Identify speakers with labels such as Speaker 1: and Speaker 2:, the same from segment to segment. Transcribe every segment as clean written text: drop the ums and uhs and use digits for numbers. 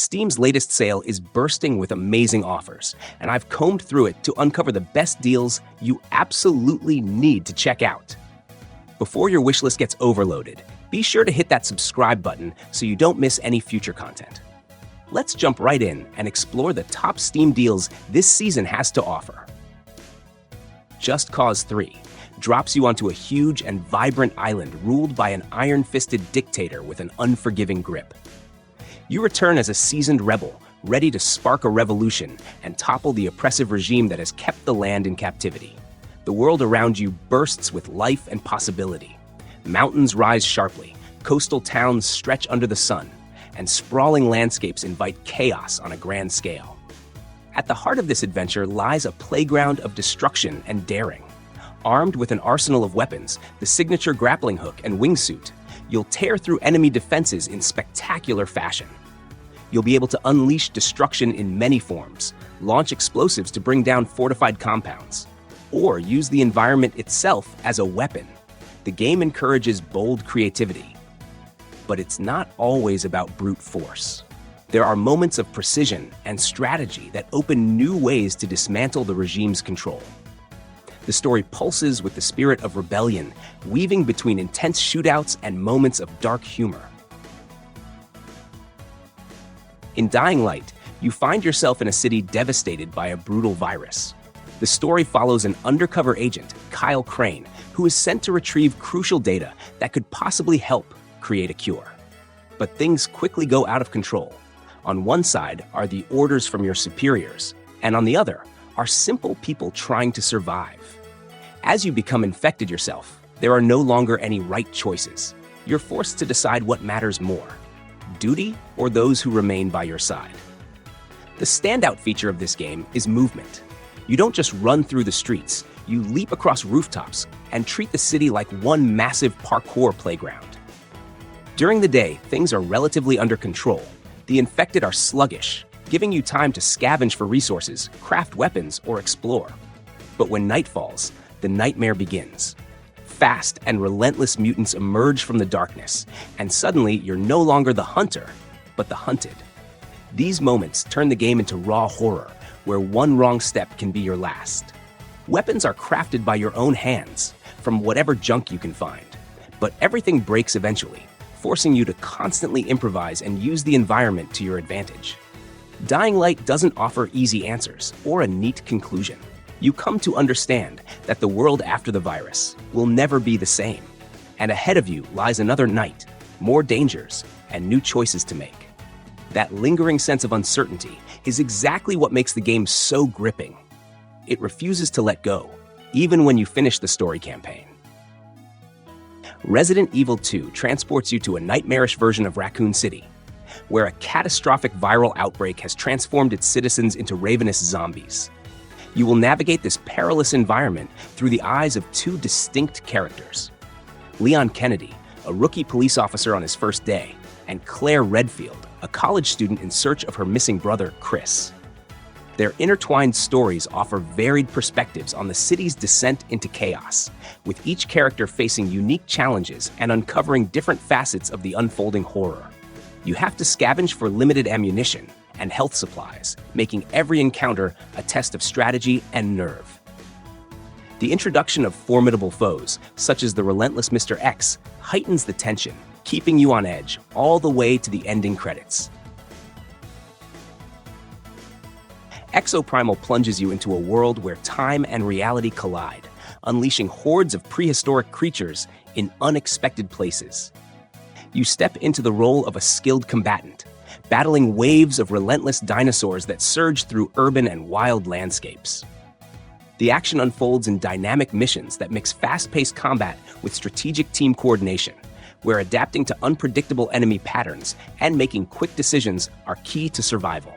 Speaker 1: Steam's latest sale is bursting with amazing offers, and I've combed through it to uncover the best deals you absolutely need to check out. Before your wishlist gets overloaded, be sure to hit that subscribe button so you don't miss any future content. Let's jump right in and explore the top Steam deals this season has to offer. Just Cause 3 drops you onto a huge and vibrant island ruled by an iron-fisted dictator with an unforgiving grip. You return as a seasoned rebel, ready to spark a revolution and topple the oppressive regime that has kept the land in captivity. The world around you bursts with life and possibility. Mountains rise sharply, coastal towns stretch under the sun, and sprawling landscapes invite chaos on a grand scale. At the heart of this adventure lies a playground of destruction and daring. Armed with an arsenal of weapons, the signature grappling hook and wingsuit, you'll tear through enemy defenses in spectacular fashion. You'll be able to unleash destruction in many forms, launch explosives to bring down fortified compounds, or use the environment itself as a weapon. The game encourages bold creativity. But it's not always about brute force. There are moments of precision and strategy that open new ways to dismantle the regime's control. The story pulses with the spirit of rebellion, weaving between intense shootouts and moments of dark humor. In Dying Light, you find yourself in a city devastated by a brutal virus. The story follows an undercover agent, Kyle Crane, who is sent to retrieve crucial data that could possibly help create a cure. But things quickly go out of control. On one side are the orders from your superiors, and on the other are simple people trying to survive. As you become infected yourself, there are no longer any right choices. You're forced to decide what matters more: duty or those who remain by your side. The standout feature of this game is movement. You don't just run through the streets, you leap across rooftops and treat the city like one massive parkour playground. During the day, things are relatively under control. The infected are sluggish, giving you time to scavenge for resources, craft weapons, or explore. But when night falls, the nightmare begins. Fast and relentless mutants emerge from the darkness, and suddenly you're no longer the hunter, but the hunted. These moments turn the game into raw horror, where one wrong step can be your last. Weapons are crafted by your own hands, from whatever junk you can find. But everything breaks eventually, forcing you to constantly improvise and use the environment to your advantage. Dying Light doesn't offer easy answers or a neat conclusion. You come to understand that the world after the virus will never be the same, and ahead of you lies another night, more dangers, and new choices to make. That lingering sense of uncertainty is exactly what makes the game so gripping. It refuses to let go, even when you finish the story campaign. Resident Evil 2 transports you to a nightmarish version of Raccoon City, where a catastrophic viral outbreak has transformed its citizens into ravenous zombies. You will navigate this perilous environment through the eyes of two distinct characters: Leon Kennedy, a rookie police officer on his first day, and Claire Redfield, a college student in search of her missing brother, Chris. Their intertwined stories offer varied perspectives on the city's descent into chaos, with each character facing unique challenges and uncovering different facets of the unfolding horror. You have to scavenge for limited ammunition and health supplies, making every encounter a test of strategy and nerve. The introduction of formidable foes, such as the relentless Mr. X, heightens the tension, keeping you on edge all the way to the ending credits. Exoprimal plunges you into a world where time and reality collide, unleashing hordes of prehistoric creatures in unexpected places. You step into the role of a skilled combatant, battling waves of relentless dinosaurs that surge through urban and wild landscapes. The action unfolds in dynamic missions that mix fast-paced combat with strategic team coordination, where adapting to unpredictable enemy patterns and making quick decisions are key to survival.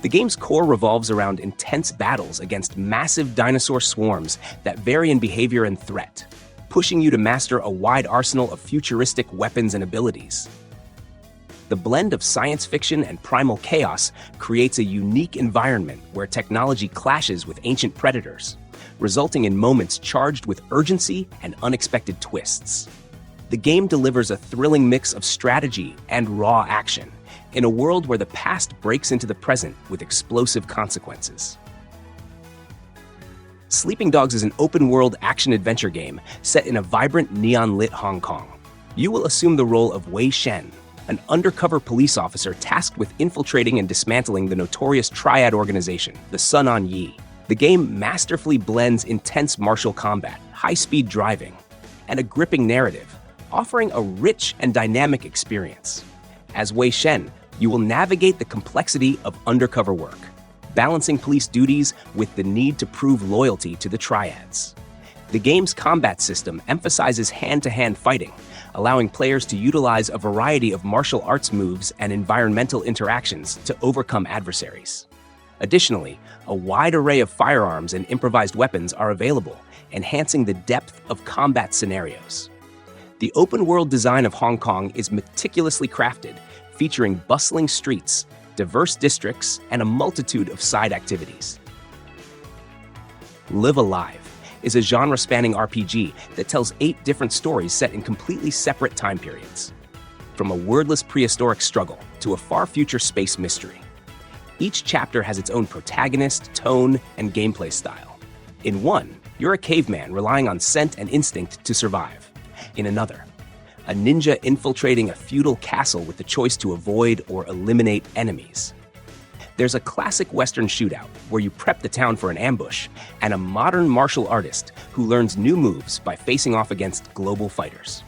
Speaker 1: The game's core revolves around intense battles against massive dinosaur swarms that vary in behavior and threat, pushing you to master a wide arsenal of futuristic weapons and abilities. The blend of science fiction and primal chaos creates a unique environment where technology clashes with ancient predators, resulting in moments charged with urgency and unexpected twists. The game delivers a thrilling mix of strategy and raw action, in a world where the past breaks into the present with explosive consequences. Sleeping Dogs is an open-world action-adventure game set in a vibrant neon-lit Hong Kong. You will assume the role of Wei Shen, an undercover police officer tasked with infiltrating and dismantling the notorious triad organization, the Sun On Yee. The game masterfully blends intense martial combat, high-speed driving, and a gripping narrative, offering a rich and dynamic experience. As Wei Shen, you will navigate the complexity of undercover work, balancing police duties with the need to prove loyalty to the triads. The game's combat system emphasizes hand-to-hand fighting, allowing players to utilize a variety of martial arts moves and environmental interactions to overcome adversaries. Additionally, a wide array of firearms and improvised weapons are available, enhancing the depth of combat scenarios. The open-world design of Hong Kong is meticulously crafted, featuring bustling streets, diverse districts, and a multitude of side activities. Live Alive is a genre-spanning RPG that tells 8 different stories set in completely separate time periods, from a wordless prehistoric struggle to a far-future space mystery. Each chapter has its own protagonist, tone, and gameplay style. In one, you're a caveman relying on scent and instinct to survive. In another, a ninja infiltrating a feudal castle with the choice to avoid or eliminate enemies. There's a classic Western shootout where you prep the town for an ambush, and a modern martial artist who learns new moves by facing off against global fighters.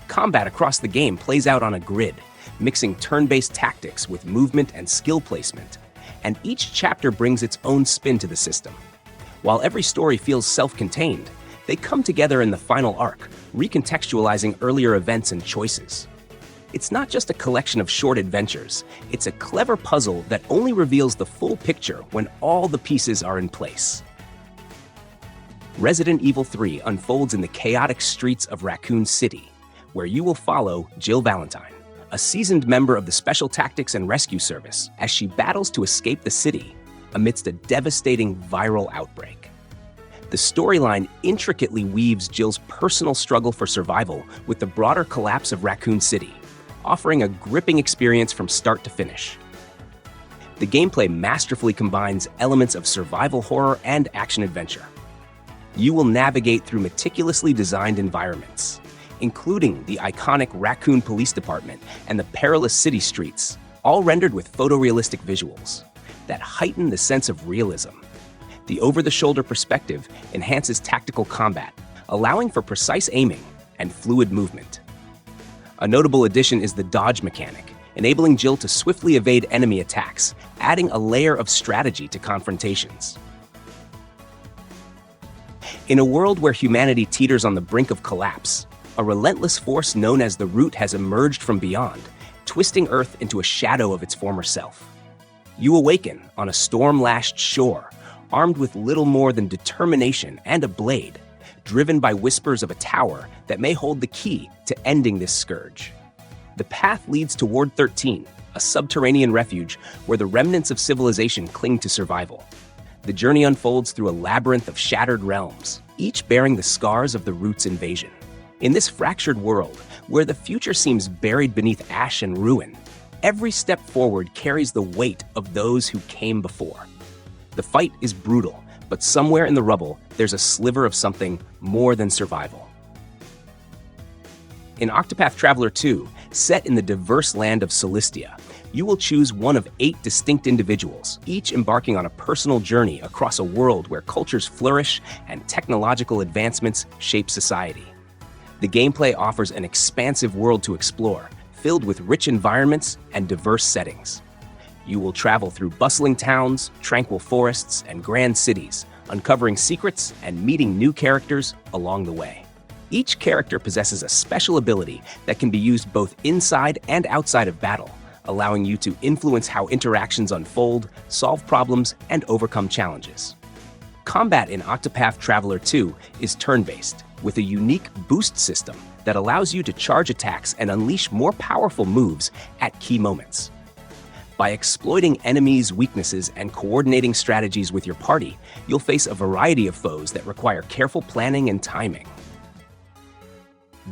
Speaker 1: Combat across the game plays out on a grid, mixing turn-based tactics with movement and skill placement, and each chapter brings its own spin to the system. While every story feels self-contained, they come together in the final arc, recontextualizing earlier events and choices. It's not just a collection of short adventures, it's a clever puzzle that only reveals the full picture when all the pieces are in place. Resident Evil 3 unfolds in the chaotic streets of Raccoon City, where you will follow Jill Valentine, a seasoned member of the Special Tactics and Rescue Service, as she battles to escape the city amidst a devastating viral outbreak. The storyline intricately weaves Jill's personal struggle for survival with the broader collapse of Raccoon City, offering a gripping experience from start to finish. The gameplay masterfully combines elements of survival horror and action-adventure. You will navigate through meticulously designed environments, including the iconic Raccoon Police Department and the perilous city streets, all rendered with photorealistic visuals that heighten the sense of realism. The over-the-shoulder perspective enhances tactical combat, allowing for precise aiming and fluid movement. A notable addition is the dodge mechanic, enabling Jill to swiftly evade enemy attacks, adding a layer of strategy to confrontations. In a world where humanity teeters on the brink of collapse, a relentless force known as the Root has emerged from beyond, twisting Earth into a shadow of its former self. You awaken on a storm-lashed shore, armed with little more than determination and a blade, driven by whispers of a tower that may hold the key to ending this scourge. The path leads to Ward 13, a subterranean refuge where the remnants of civilization cling to survival. The journey unfolds through a labyrinth of shattered realms, each bearing the scars of the Root's invasion. In this fractured world, where the future seems buried beneath ash and ruin, every step forward carries the weight of those who came before. The fight is brutal, but somewhere in the rubble, there's a sliver of something more than survival. In Octopath Traveler II, set in the diverse land of Celestia, you will choose one of 8 distinct individuals, each embarking on a personal journey across a world where cultures flourish and technological advancements shape society. The gameplay offers an expansive world to explore, filled with rich environments and diverse settings. You will travel through bustling towns, tranquil forests, and grand cities, uncovering secrets and meeting new characters along the way. Each character possesses a special ability that can be used both inside and outside of battle, allowing you to influence how interactions unfold, solve problems, and overcome challenges. Combat in Octopath Traveler II is turn-based, with a unique boost system that allows you to charge attacks and unleash more powerful moves at key moments. By exploiting enemies' weaknesses and coordinating strategies with your party, you'll face a variety of foes that require careful planning and timing.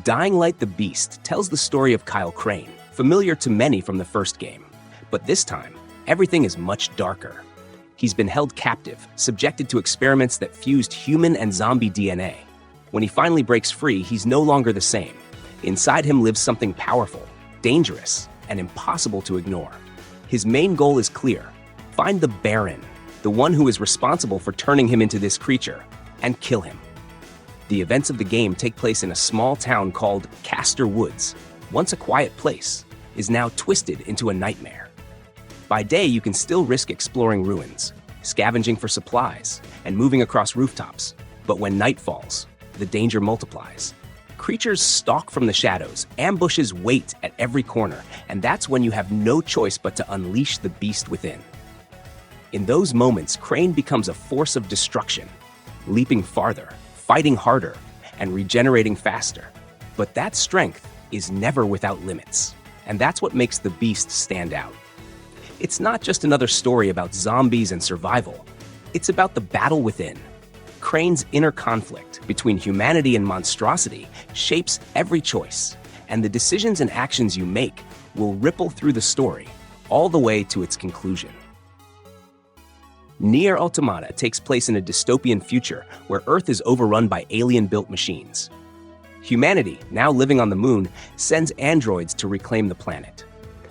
Speaker 1: Dying Light the Beast tells the story of Kyle Crane, familiar to many from the first game. But this time, everything is much darker. He's been held captive, subjected to experiments that fused human and zombie DNA. When he finally breaks free, he's no longer the same. Inside him lives something powerful, dangerous, and impossible to ignore. His main goal is clear: find the Baron, the one who is responsible for turning him into this creature, and kill him. The events of the game take place in a small town called Castor Woods. Once a quiet place, is now twisted into a nightmare. By day, you can still risk exploring ruins, scavenging for supplies, and moving across rooftops. But when night falls, the danger multiplies. Creatures stalk from the shadows, ambushes wait at every corner, and that's when you have no choice but to unleash the beast within. In those moments, Crane becomes a force of destruction, leaping farther, fighting harder, and regenerating faster. But that strength is never without limits, and that's what makes the beast stand out. It's not just another story about zombies and survival. It's about the battle within. Crane's inner conflict between humanity and monstrosity shapes every choice, and the decisions and actions you make will ripple through the story, all the way to its conclusion. NieR Automata takes place in a dystopian future where Earth is overrun by alien-built machines. Humanity, now living on the moon, sends androids to reclaim the planet.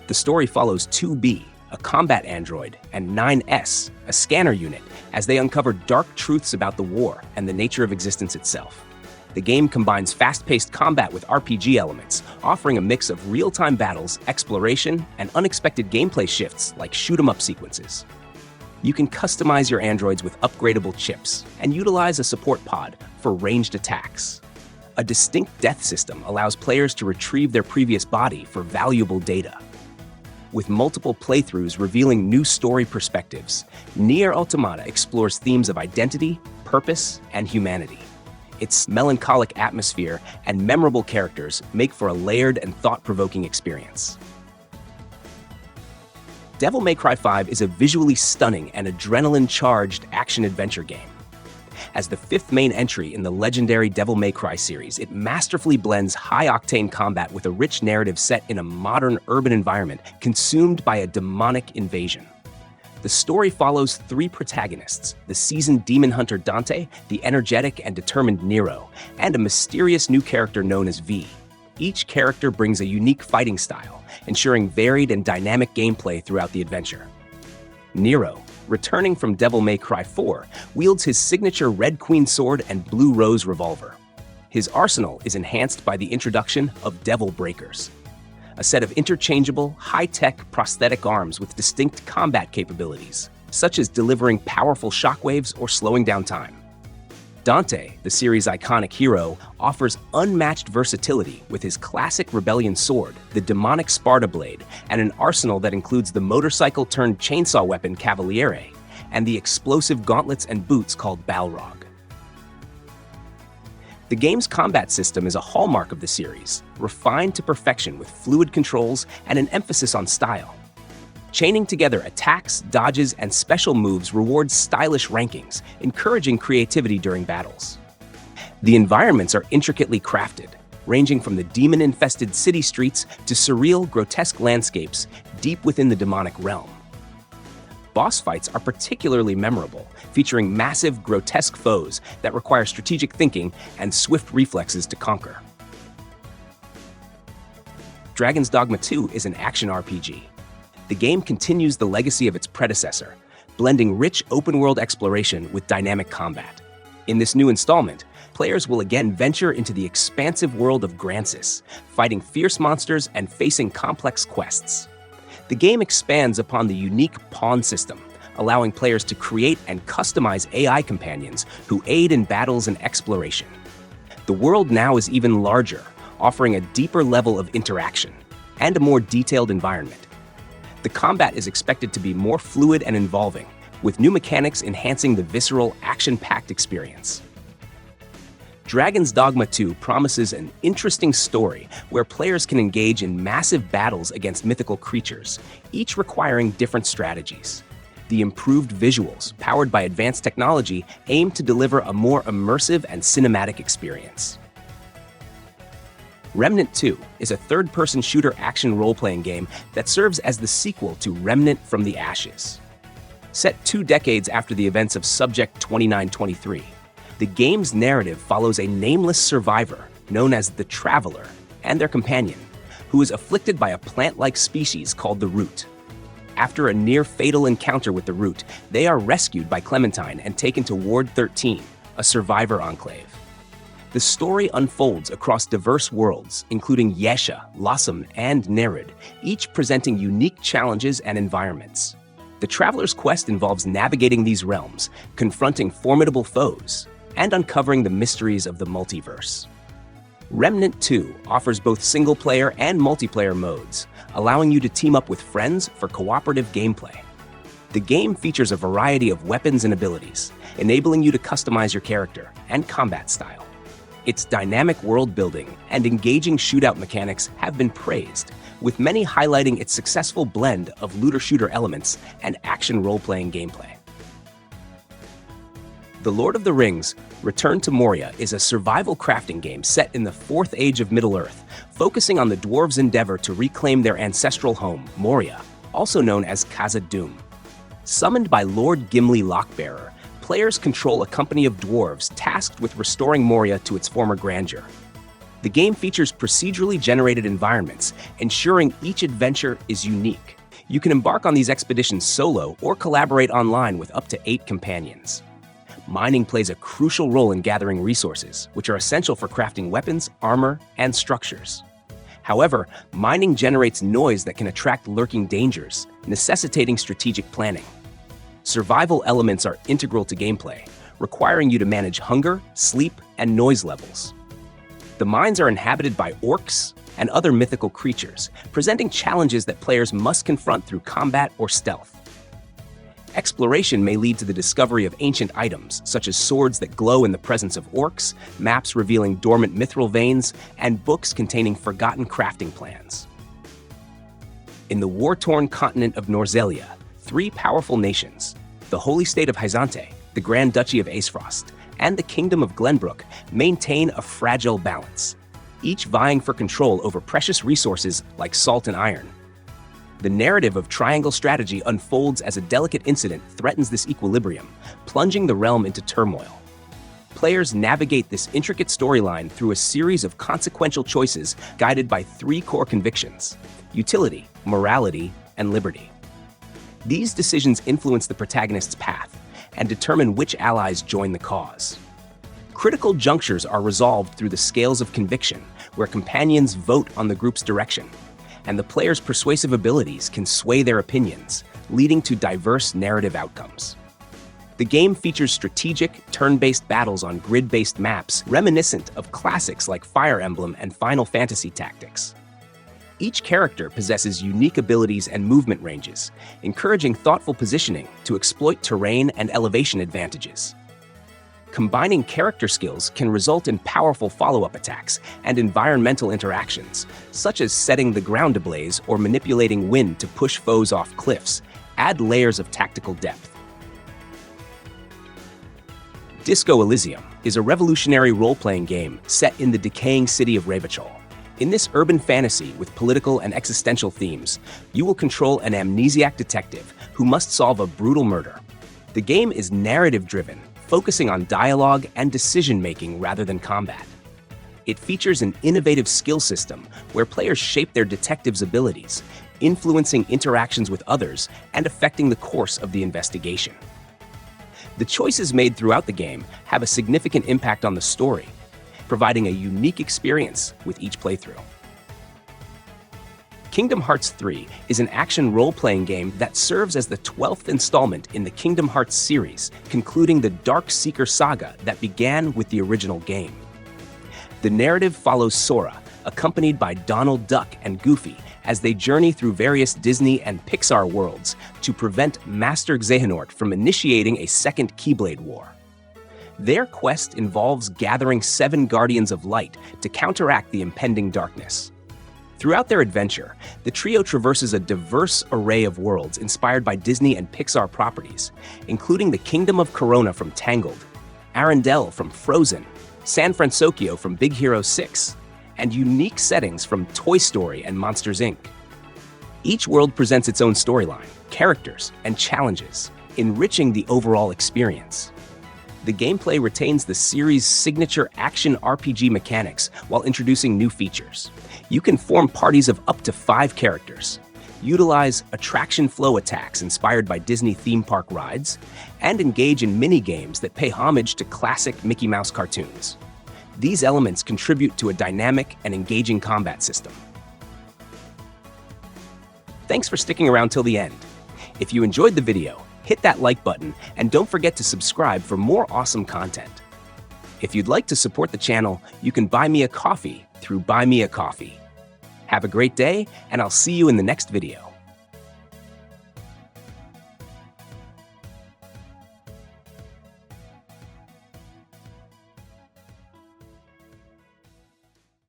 Speaker 1: The story follows 2B, a combat android, and 9S, a scanner unit, as they uncover dark truths about the war and the nature of existence itself. The game combines fast-paced combat with RPG elements, offering a mix of real-time battles, exploration, and unexpected gameplay shifts like shoot-'em-up sequences. You can customize your androids with upgradable chips and utilize a support pod for ranged attacks. A distinct death system allows players to retrieve their previous body for valuable data. With multiple playthroughs revealing new story perspectives, NieR Automata explores themes of identity, purpose, and humanity. Its melancholic atmosphere and memorable characters make for a layered and thought-provoking experience. Devil May Cry 5 is a visually stunning and adrenaline-charged action-adventure game. As the fifth main entry in the legendary Devil May Cry series, it masterfully blends high-octane combat with a rich narrative set in a modern urban environment consumed by a demonic invasion. The story follows three protagonists: the seasoned demon hunter Dante, the energetic and determined Nero, and a mysterious new character known as V. Each character brings a unique fighting style, ensuring varied and dynamic gameplay throughout the adventure. Nero, returning from Devil May Cry 4, wields his signature Red Queen sword and Blue Rose revolver. His arsenal is enhanced by the introduction of Devil Breakers, a set of interchangeable, high-tech prosthetic arms with distinct combat capabilities, such as delivering powerful shockwaves or slowing down time. Dante, the series' iconic hero, offers unmatched versatility with his classic rebellion sword, the demonic Sparta blade, and an arsenal that includes the motorcycle-turned-chainsaw weapon Cavaliere, and the explosive gauntlets and boots called Balrog. The game's combat system is a hallmark of the series, refined to perfection with fluid controls and an emphasis on style. Chaining together attacks, dodges, and special moves rewards stylish rankings, encouraging creativity during battles. The environments are intricately crafted, ranging from the demon-infested city streets to surreal, grotesque landscapes deep within the demonic realm. Boss fights are particularly memorable, featuring massive, grotesque foes that require strategic thinking and swift reflexes to conquer. Dragon's Dogma II is an action RPG. The game continues the legacy of its predecessor, blending rich open-world exploration with dynamic combat. In this new installment, players will again venture into the expansive world of Grancis, fighting fierce monsters and facing complex quests. The game expands upon the unique pawn system, allowing players to create and customize AI companions who aid in battles and exploration. The world now is even larger, offering a deeper level of interaction and a more detailed environment. The combat is expected to be more fluid and involving, with new mechanics enhancing the visceral, action-packed experience. Dragon's Dogma II promises an interesting story where players can engage in massive battles against mythical creatures, each requiring different strategies. The improved visuals, powered by advanced technology, aim to deliver a more immersive and cinematic experience. Remnant II is a third-person shooter action role-playing game that serves as the sequel to Remnant from the Ashes. Set 2 decades after the events of Subject 2923, the game's narrative follows a nameless survivor known as the Traveler and their companion, who is afflicted by a plant-like species called the Root. After a near-fatal encounter with the Root, they are rescued by Clementine and taken to Ward 13, a survivor enclave. The story unfolds across diverse worlds, including Yesha, Lossum, and Nerid, each presenting unique challenges and environments. The Traveler's quest involves navigating these realms, confronting formidable foes, and uncovering the mysteries of the multiverse. Remnant II offers both single-player and multiplayer modes, allowing you to team up with friends for cooperative gameplay. The game features a variety of weapons and abilities, enabling you to customize your character and combat style. Its dynamic world building and engaging shootout mechanics have been praised, with many highlighting its successful blend of looter-shooter elements and action role-playing gameplay. The Lord of the Rings: Return to Moria is a survival crafting game set in the 4th Age of Middle-earth, focusing on the dwarves' endeavor to reclaim their ancestral home, Moria, also known as Khazad-dûm. Summoned by Lord Gimli Lockbearer, players control a company of dwarves tasked with restoring Moria to its former grandeur. The game features procedurally generated environments, ensuring each adventure is unique. You can embark on these expeditions solo or collaborate online with up to 8 companions. Mining plays a crucial role in gathering resources, which are essential for crafting weapons, armor, and structures. However, mining generates noise that can attract lurking dangers, necessitating strategic planning. Survival elements are integral to gameplay, requiring you to manage hunger, sleep, and noise levels. The mines are inhabited by orcs and other mythical creatures, presenting challenges that players must confront through combat or stealth. Exploration may lead to the discovery of ancient items, such as swords that glow in the presence of orcs, maps revealing dormant mithril veins, and books containing forgotten crafting plans. In the war-torn continent of Norzelia, 3 powerful nations, the Holy State of Hyzante, the Grand Duchy of Acefrost, and the Kingdom of Glenbrook, maintain a fragile balance, each vying for control over precious resources like salt and iron. The narrative of triangle strategy unfolds as a delicate incident threatens this equilibrium, plunging the realm into turmoil. Players navigate this intricate storyline through a series of consequential choices guided by 3 core convictions: utility, morality, and liberty. These decisions influence the protagonist's path and determine which allies join the cause. Critical junctures are resolved through the scales of conviction, where companions vote on the group's direction, and the player's persuasive abilities can sway their opinions, leading to diverse narrative outcomes. The game features strategic, turn-based battles on grid-based maps reminiscent of classics like Fire Emblem and Final Fantasy Tactics. Each character possesses unique abilities and movement ranges, encouraging thoughtful positioning to exploit terrain and elevation advantages. Combining character skills can result in powerful follow-up attacks and environmental interactions, such as setting the ground ablaze or manipulating wind to push foes off cliffs, add layers of tactical depth. Disco Elysium is a revolutionary role-playing game set in the decaying city of Revachol. In this urban fantasy with political and existential themes, you will control an amnesiac detective who must solve a brutal murder. The game is narrative-driven, focusing on dialogue and decision-making rather than combat. It features an innovative skill system where players shape their detective's abilities, influencing interactions with others and affecting the course of the investigation. The choices made throughout the game have a significant impact on the story, providing a unique experience with each playthrough. Kingdom Hearts III is an action role-playing game that serves as the 12th installment in the Kingdom Hearts series, concluding the Dark Seeker saga that began with the original game. The narrative follows Sora, accompanied by Donald Duck and Goofy, as they journey through various Disney and Pixar worlds to prevent Master Xehanort from initiating a second Keyblade War. Their quest involves gathering 7 Guardians of Light to counteract the impending darkness. Throughout their adventure, the trio traverses a diverse array of worlds inspired by Disney and Pixar properties, including the Kingdom of Corona from Tangled, Arendelle from Frozen, San Francisco from Big Hero 6, and unique settings from Toy Story and Monsters, Inc. Each world presents its own storyline, characters, and challenges, enriching the overall experience. The gameplay retains the series' signature action RPG mechanics while introducing new features. You can form parties of up to 5 characters, utilize attraction flow attacks inspired by Disney theme park rides, and engage in mini-games that pay homage to classic Mickey Mouse cartoons. These elements contribute to a dynamic and engaging combat system. Thanks for sticking around till the end. If you enjoyed the video, hit that like button and don't forget to subscribe for more awesome content. If you'd like to support the channel, you can buy me a coffee through Buy Me a Coffee. Have a great day, and I'll see you in the next video.